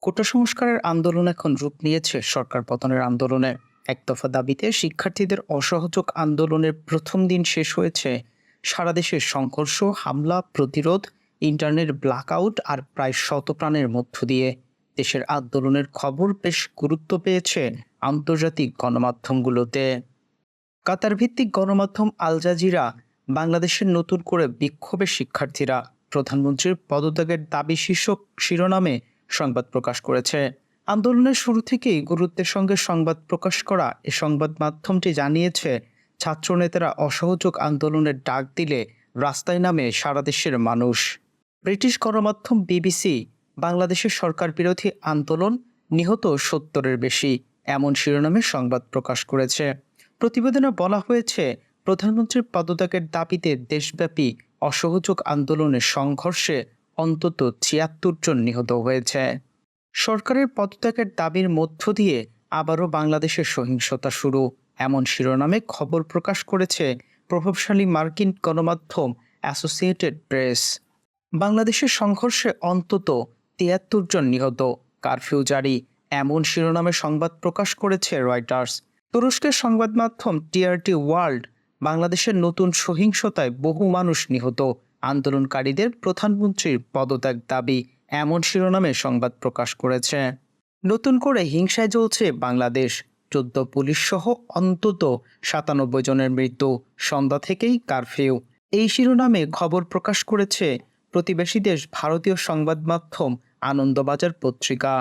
কোটা সংস্কারের আন্দোলন এখন রূপ নিয়েছে সরকার পতনের আন্দোলনে। একদফা দাবিতে শিক্ষার্থীদের অসহযোগ আন্দোলনের প্রথম দিন শেষ হয়েছে সারা দেশের সংঘর্ষ, হামলা, প্রতিরোধ, ইন্টারনেট ব্ল্যাকআউট আর প্রায় শতপ্রাণের মধ্য দিয়ে। দেশের আন্দোলনের খবর বেশ গুরুত্ব পেয়েছে আন্তর্জাতিক গণমাধ্যমগুলোতে। কাতার ভিত্তিক গণমাধ্যম আল জাজিরা বাংলাদেশের নতুন করে বিক্ষোভে শিক্ষার্থীরা প্রধানমন্ত্রীর পদত্যাগের দাবি শীর্ষক শিরোনামে সংবাদ প্রকাশ করেছে। আন্দোলনের শুরু থেকেই গুরুত্বের সঙ্গে সংবাদ প্রকাশ করা এ সংবাদ মাধ্যমটি জানিয়েছে, ছাত্রনেতারা অসহযোগ আন্দোলনের ডাক দিলে রাস্তায় নামে সারা দেশের মানুষ। ব্রিটিশ গণমাধ্যম বিবিসি বাংলাদেশের সরকার বিরোধী আন্দোলন, নিহত ৭০-এর বেশি, এমন শিরোনামে সংবাদ প্রকাশ করেছে। প্রতিবেদনে বলা হয়েছে, প্রধানমন্ত্রীর পদত্যাগের দাবিতে দেশব্যাপী অসহযোগ আন্দোলনের সংঘর্ষে অন্তত ৭৬ জন নিহত হয়েছে। সরকারের পদত্যাগের দাবির মধ্য দিয়ে আবারও বাংলাদেশের সহিংসতা শুরু, এমন শিরোনামে খবর প্রকাশ করেছে প্রভাবশালী মার্কিন গণমাধ্যম অ্যাসোসিয়েটেড প্রেস। বাংলাদেশের সংঘর্ষে অন্তত ৭৩ জন নিহত, কারফিউ জারি, এমন শিরোনামে সংবাদ প্রকাশ করেছে রয়টার্স। তুরস্কের সংবাদ মাধ্যম টিআরটি ওয়ার্ল্ড বাংলাদেশের নতুন সহিংসতায় বহু মানুষ নিহত, আন্দোলনকারীদের প্রধানমন্ত্রীর পদত্যাগ দাবি, এমন শিরোনামে সংবাদ প্রকাশ করেছে। নতুন করে হিংসায় জ্বলছে বাংলাদেশ, ১৪ পুলিশ সহ অন্তত ৯৭ জনের মৃত্যু, সন্ধ্যা থেকেই কারফিউ, এই শিরোনামে খবর প্রকাশ করেছে প্রতিবেশী দেশ ভারতীয় সংবাদ মাধ্যম আনন্দবাজার পত্রিকা।